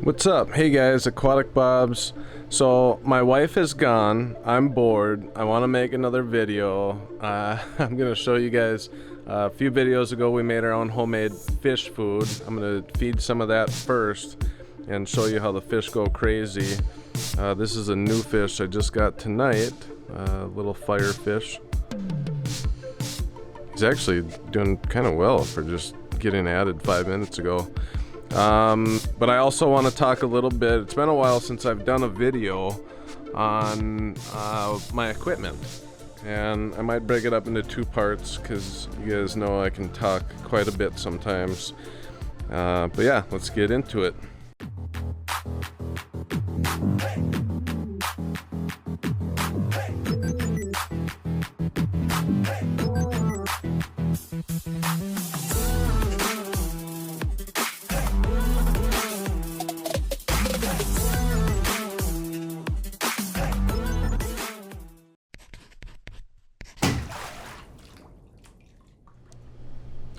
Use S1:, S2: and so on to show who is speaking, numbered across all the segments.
S1: What's up? Hey guys, Aquatic Bobs. So my wife is gone. I'm bored. I want to make another video. I'm gonna show you guys. A few videos ago we made our own homemade fish food. I'm gonna feed some of that first and show you how the fish go crazy. This is a new fish I just got tonight. Little firefish. He's actually doing kind of well for just getting added 5 minutes ago. But I also want to talk a little bit. It's been a while since I've done a video on my equipment, and I might break it up into two parts because you guys know I can talk quite a bit sometimes. But yeah, let's get into it.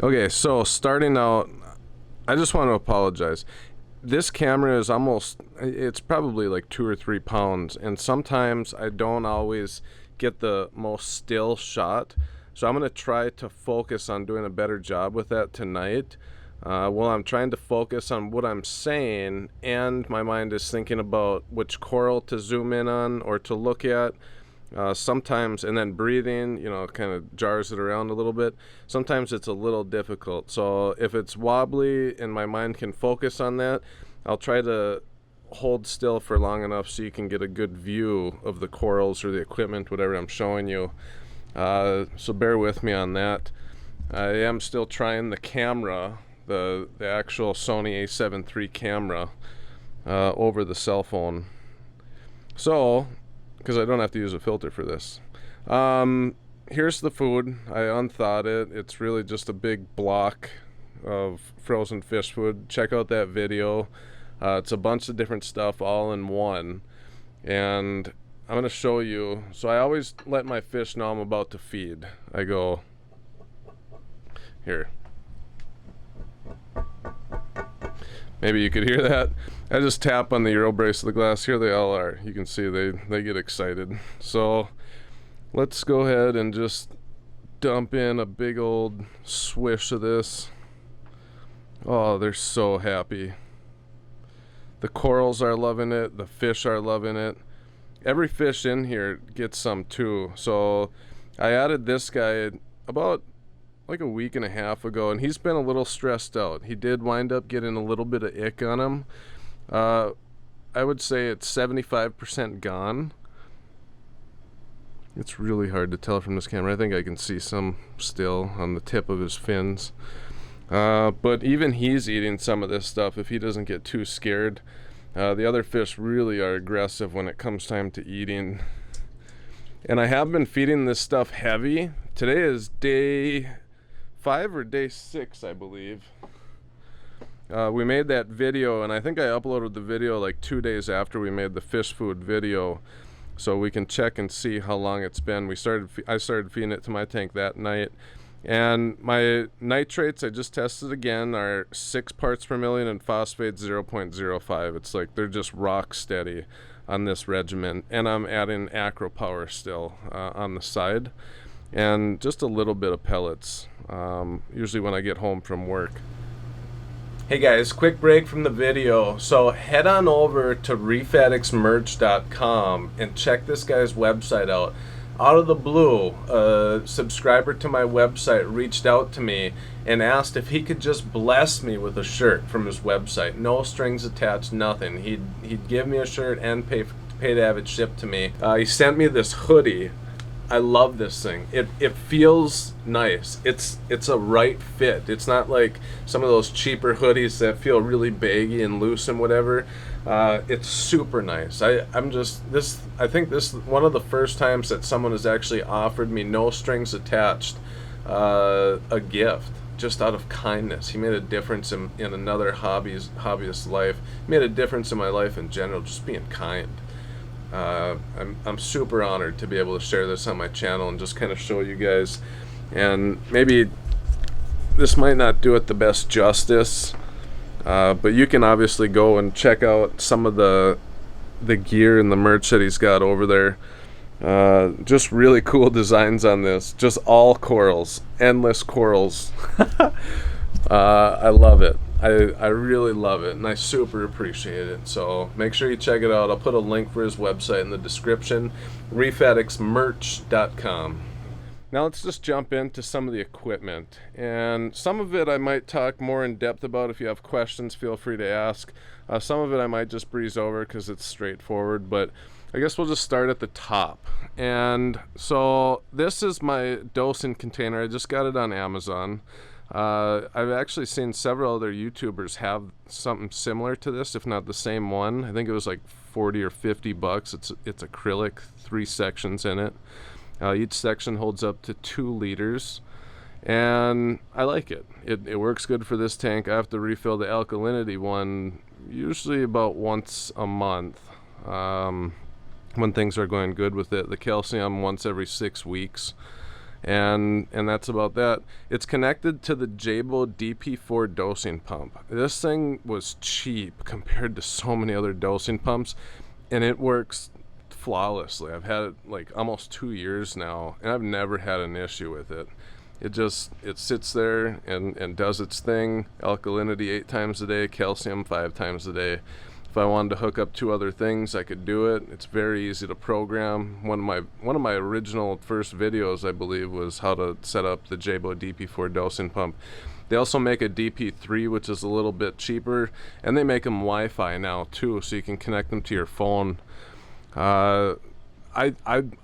S1: Okay, so starting out, I just want to apologize. This camera is it's probably like 2 or 3 pounds, and sometimes I don't always get the most still shot. So I'm going to try to focus on doing a better job with that tonight. While I'm trying to focus on what I'm saying, and my mind is thinking about which coral to zoom in on or to look at. Sometimes, and then breathing, kind of jars it around a little bit. Sometimes it's a little difficult. So if it's wobbly and my mind can focus on that, I'll try to hold still for long enough so you can get a good view of the corals or the equipment, whatever I'm showing you. So bear with me on that. I am still trying the camera, the actual Sony a7 III camera, over the cell phone. So, because I don't have to use a filter for this. Here's the food. I unthawed it. It's really just a big block of frozen fish food. Check out that video. It's a bunch of different stuff all in one. And I'm going to show you. So I always let my fish know I'm about to feed. I go, here. Maybe you could hear that. I just tap on the Euro brace of the glass. Here they all are. You can see they get excited. So let's go ahead and just dump in a big old swish of this. Oh, they're so happy. The corals are loving it. The fish are loving it. Every fish in here gets some too. So I added this guy about like a week and a half ago, and he's been a little stressed out. He did wind up getting a little bit of ick on him. I would say it's 75% gone. It's really hard to tell from this camera. I think I can see some still on the tip of his fins. But even he's eating some of this stuff if he doesn't get too scared. The other fish really are aggressive when it comes time to eating. And I have been feeding this stuff heavy. Today is day 5 or day 6, I believe. We made that video, and I think I uploaded the video like 2 days after we made the fish food video, so we can check and see how long it's been. I started feeding it to my tank that night, and my nitrates I just tested again are 6 parts per million and phosphate 0.05. It's like they're just rock steady on this regimen, and I'm adding acro power still on the side, and just a little bit of pellets, usually when I get home from work. Hey guys, quick break from the video. So head on over to reefaddictsmerch.com and check this guy's website out. Out of the blue, a subscriber to my website reached out to me and asked if he could just bless me with a shirt from his website. No strings attached, nothing. He'd give me a shirt and pay to have it shipped to me. He sent me this hoodie. I love this thing. It feels nice. It's a right fit. It's not like some of those cheaper hoodies that feel really baggy and loose and whatever. It's super nice. I think this is one of the first times that someone has actually offered me, no strings attached, a gift just out of kindness. He made a difference in another hobbyist's life. He made a difference in my life in general, just being kind. I'm super honored to be able to share this on my channel and just kind of show you guys. And maybe this might not do it the best justice, But you can obviously go and check out some of the gear and the merch that he's got over there. Just really cool designs on this. Just all corals, endless corals. I love it. I really love it, and I super appreciate it. So make sure you check it out. I'll put a link for his website in the description, reefaddictsmerch.com. Now let's just jump into some of the equipment, and some of it I might talk more in depth about. If you have questions, feel free to ask. Some of it I might just breeze over because it's straightforward, but I guess we'll just start at the top. And so this is my dosing container. I just got it on Amazon. I've actually seen several other YouTubers have something similar to this, if not the same one. I think it was like 40 or 50 bucks. It's acrylic, 3 sections in it. Each section holds up to 2 liters, and I like it. It works good for this tank. I have to refill the alkalinity one usually about once a month when things are going good with it. The calcium once every 6 weeks, and that's about that. It's connected to the Jabo DP4 dosing pump. This thing was cheap compared to so many other dosing pumps, and it works flawlessly. I've had it like almost 2 years now, and I've never had an issue with it. It sits there and does its thing. Alkalinity 8 times a day, calcium 5 times a day. If I wanted to hook up 2 other things, I could do it. It's very easy to program. One of my original first videos, I believe, was how to set up the Jabo DP4 dosing pump. They also make a DP3, which is a little bit cheaper, and they make them Wi-Fi now too, so you can connect them to your phone. I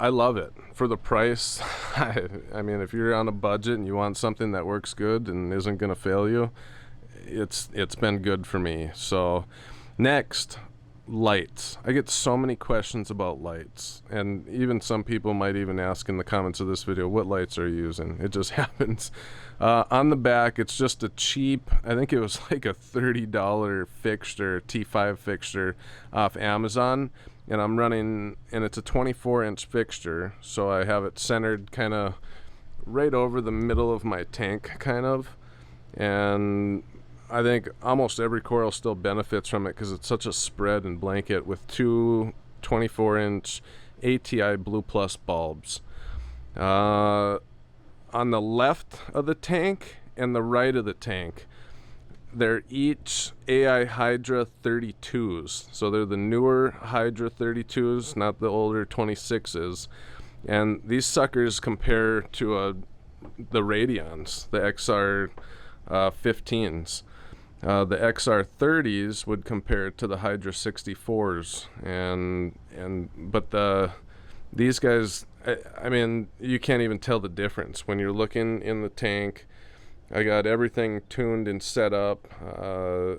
S1: love it for the price. I mean, if you're on a budget and you want something that works good and isn't gonna fail you, it's been good for me. So next, lights. I get so many questions about lights, and even some people might even ask in the comments of this video, what lights are you using? It just happens. On the back, it's just a cheap, I think it was like a $30 fixture, T5 fixture off Amazon. And I'm running, and it's a 24-inch fixture, so I have it centered kind of right over the middle of my tank, kind of. And I think almost every coral still benefits from it because it's such a spread and blanket with 2 24-inch ATI Blue Plus bulbs. On the left of the tank and the right of the tank, they're each AI Hydra 32s. So they're the newer Hydra 32s, not the older 26s. And these suckers compare to the Radions, the XR 15s. The XR 30s would compare to the Hydra 64s. But these guys, I mean, you can't even tell the difference when you're looking in the tank. I got everything tuned and set up.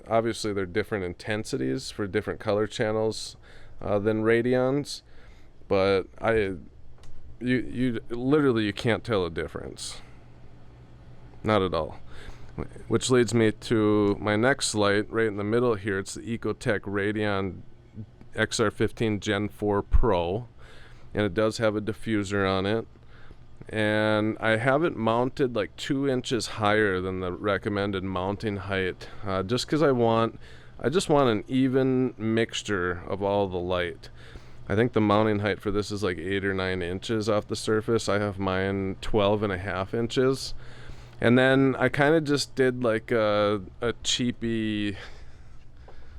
S1: Obviously, they're different intensities for different color channels than Radions, but you literally you can't tell a difference. Not at all. Which leads me to my next light right in the middle here. It's the Ecotech Radion XR15 Gen 4 Pro, and it does have a diffuser on it. And I have it mounted like 2 inches higher than the recommended mounting height, just because I just want an even mixture of all the light. I think the mounting height for this is like 8 or 9 inches off the surface. I have mine 12.5 inches. And then I kind of just did like a cheapy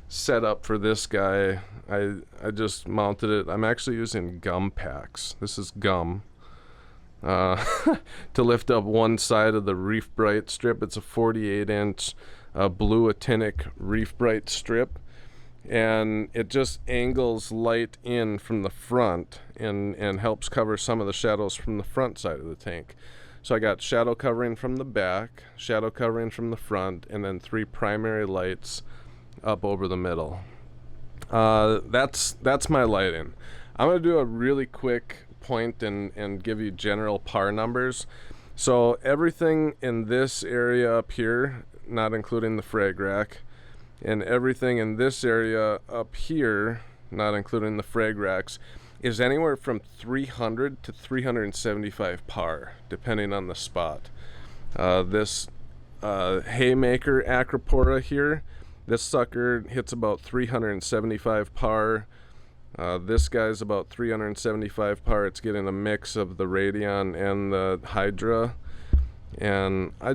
S1: setup for this guy. I just mounted it. I'm actually using gum packs. This is gum. To lift up one side of the Reef Bright strip. It's a 48-inch blue actinic Reef Bright strip, and it just angles light in from the front and helps cover some of the shadows from the front side of the tank. So I got shadow covering from the back, shadow covering from the front, and then 3 primary lights up over the middle. That's my lighting. I'm gonna do a really quick point and give you general par numbers. So everything in this area up here, not including the frag rack, and everything in this area up here, not including the frag racks, is anywhere from 300 to 375 par, depending on the spot. This Haymaker Acropora here This sucker hits about 375 par. This guy's about 375 par. It's getting a mix of the Radion and the Hydra. And I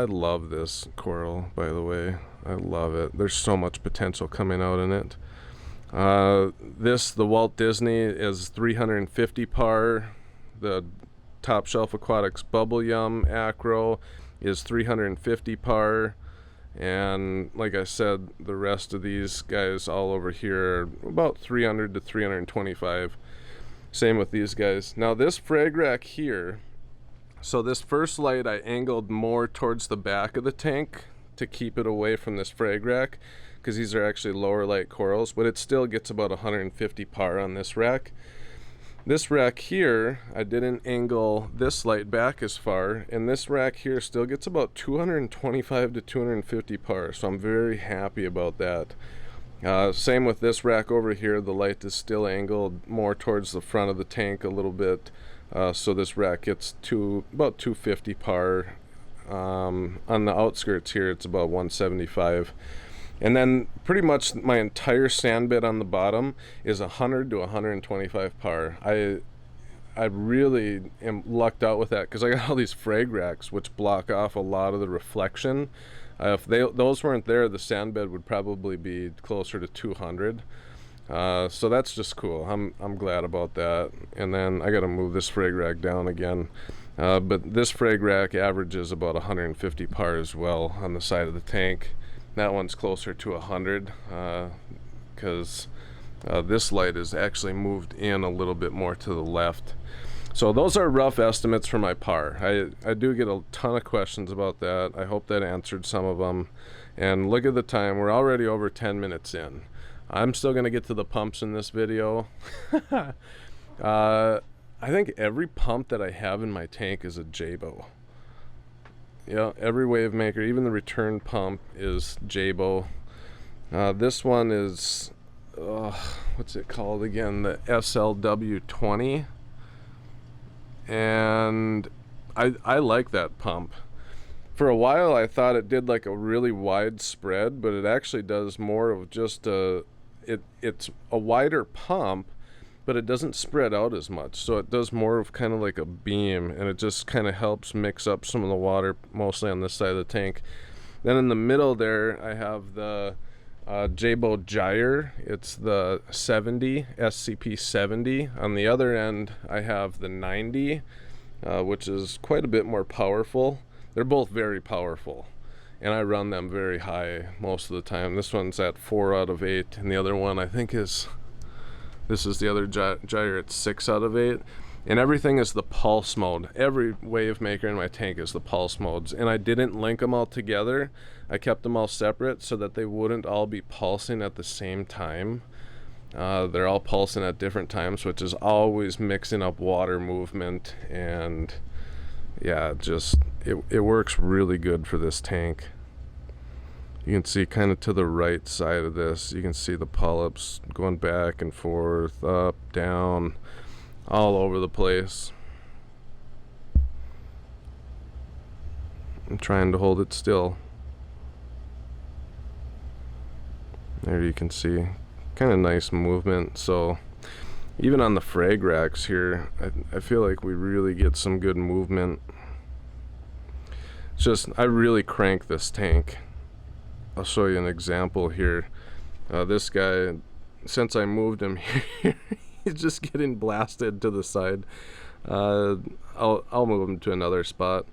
S1: love this coral, by the way. I love it. There's so much potential coming out in it. The Walt Disney is 350 par. The Top Shelf Aquatics Bubble Yum Acro is 350 par. And like I said, the rest of these guys all over here are about 300 to 325. Same with these guys. Now this frag rack here, so this first light I angled more towards the back of the tank to keep it away from this frag rack, because these are actually lower light corals, but it still gets about 150 par on this rack. This rack here, I didn't angle this light back as far, and this rack here still gets about 225 to 250 par, so I'm very happy about that. Same with this rack over here, the light is still angled more towards the front of the tank a little bit, so this rack gets about 250 par. On the outskirts here, it's about 175. And then pretty much my entire sand bed on the bottom is 100 to 125 par. I really am lucked out with that, because I got all these frag racks which block off a lot of the reflection. If those weren't there, the sand bed would probably be closer to 200. So that's just cool. I'm glad about that. And then I got to move this frag rack down again. But this frag rack averages about 150 par as well on the side of the tank. That one's closer to 100, because this light is actually moved in a little bit more to the left. So those are rough estimates for my par. I do get a ton of questions about that. I hope that answered some of them. And look at the time, we're already over 10 minutes in. I'm still gonna get to the pumps in this video. I think every pump that I have in my tank is a Jabo. Yeah, every wave maker, even the return pump, is Jabo. This one is, what's it called again? The SLW20. And I like that pump. For a while I thought it did like a really wide spread, but it actually does more of just it's a wider pump, but it doesn't spread out as much, so it does more of kind of like a beam, and it just kind of helps mix up some of the water, mostly on this side of the tank. Then in the middle there I have the Jabo Gyre. It's the 70 SCP 70. On the other end I have the 90, which is quite a bit more powerful. They're both very powerful, and I run them very high most of the time. This one's at 4 out of 8, and the other one I think is, this is the other gyre, it's 6 out of 8. And everything is the pulse mode. Every wave maker in my tank is the pulse modes. And I didn't link them all together. I kept them all separate so that they wouldn't all be pulsing at the same time. They're all pulsing at different times, which is always mixing up water movement. And yeah, it works really good for this tank. You can see kind of to the right side of this, you can see the polyps going back and forth, up, down, all over the place. I'm trying to hold it still. There you can see kind of nice movement. So even on the frag racks here, I feel like we really get some good movement. It's just, I really crank this tank. I'll show you an example here. This guy, since I moved him here, he's just getting blasted to the side. I'll move him to another spot.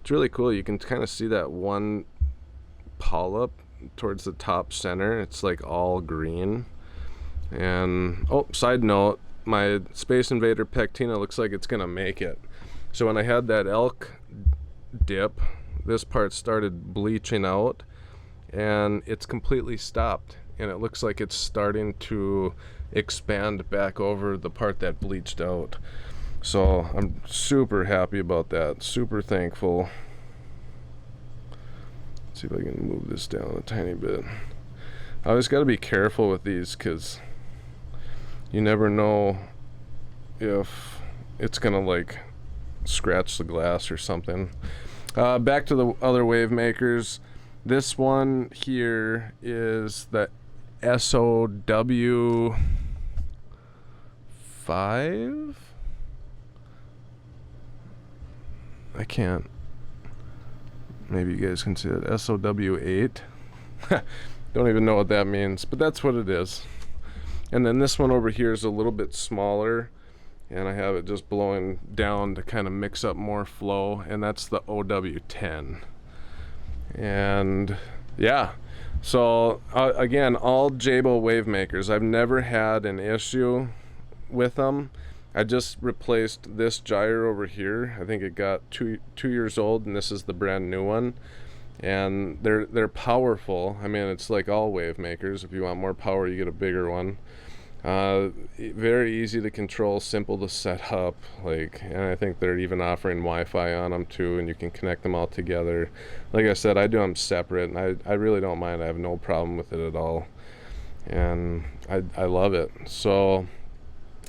S1: It's really cool. You can kind of see that one polyp towards the top center. It's like all green. And oh, side note, my Space Invader Pectina looks like it's gonna make it. So when I had that elk dip, this part started bleaching out, and it's completely stopped, and it looks like it's starting to expand back over the part that bleached out. So I'm super happy about that, super thankful. Let's see if I can move this down a tiny bit. I always got to be careful with these, because you never know if it's gonna like scratch the glass or something. Back to the other wave makers. This one here is the SOW 5. I can't. Maybe you guys can see it. SOW 8. Don't even know what that means, but that's what it is. And then this one over here is a little bit smaller, and I have it just blowing down to kind of mix up more flow, and that's the OW10. And yeah, so again, all Jabo wave makers. I've never had an issue with them. I just replaced this gyre over here. I think it got two years old, and this is the brand new one. And they're powerful. I mean, it's like all wave makers. If you want more power, you get a bigger one. Very easy to control, simple to set up. And I think they're even offering Wi-Fi on them too, and you can connect them all together. Like I said, I do them separate, and I really don't mind. I have no problem with it at all, and I love it. So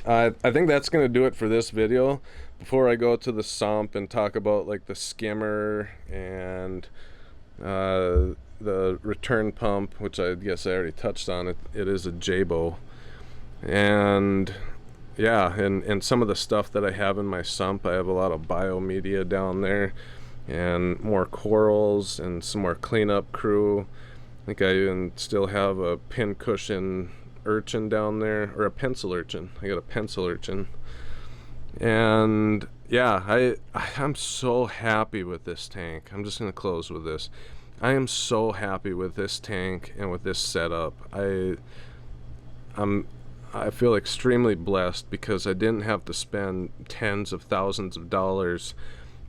S1: I think that's gonna do it for this video. Before I go to the sump and talk about like the skimmer and the return pump, which I guess I already touched on, it is a Jabo. And yeah, and some of the stuff that I have in my sump, I have a lot of biomedia down there and more corals and some more cleanup crew. I think I even still have a pin cushion urchin down there, or a pencil urchin. I got a pencil urchin. And yeah, I'm so happy with this tank. I'm just gonna close with this. I am so happy with this tank and with this setup. I feel extremely blessed because I didn't have to spend tens of thousands of dollars.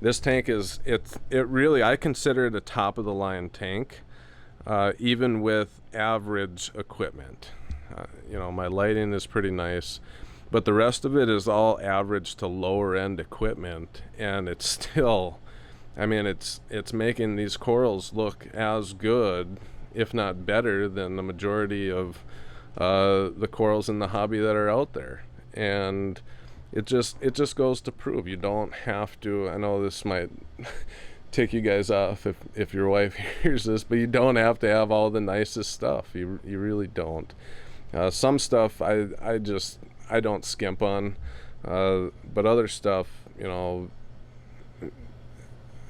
S1: This tank it really, I consider it a top of the line tank, even with average equipment. You know, my lighting is pretty nice, but the rest of it is all average to lower end equipment, and it's still, I mean, it's making these corals look as good, if not better, than the majority of the corals in the hobby that are out there. And it just goes to prove you don't have to, I know this might take you guys off if your wife hears this, but you don't have to have all the nicest stuff. You really don't. Some stuff I don't skimp on, but other stuff, you know,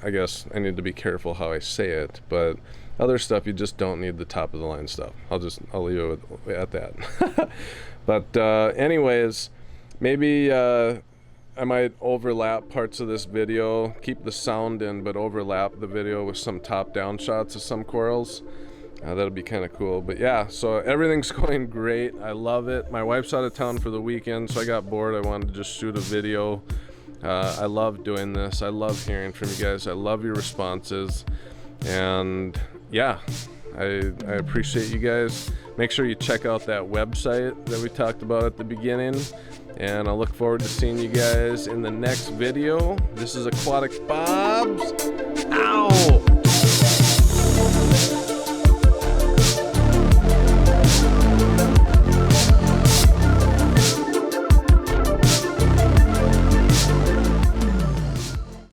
S1: I guess I need to be careful how I say it, but other stuff you just don't need the top of the line stuff. I'll leave it at that. But anyways, maybe I might overlap parts of this video, keep the sound in, but overlap the video with some top-down shots of some corals. That'll be kind of cool. But yeah, so everything's going great. I love it. My wife's out of town for the weekend, so I got bored. I wanted to just shoot a video. I love doing this. I love hearing from you guys. I love your responses. And yeah, I appreciate you guys. Make sure you check out that website that we talked about at the beginning. And I look forward to seeing you guys in the next video. This is Aquatic Bob's.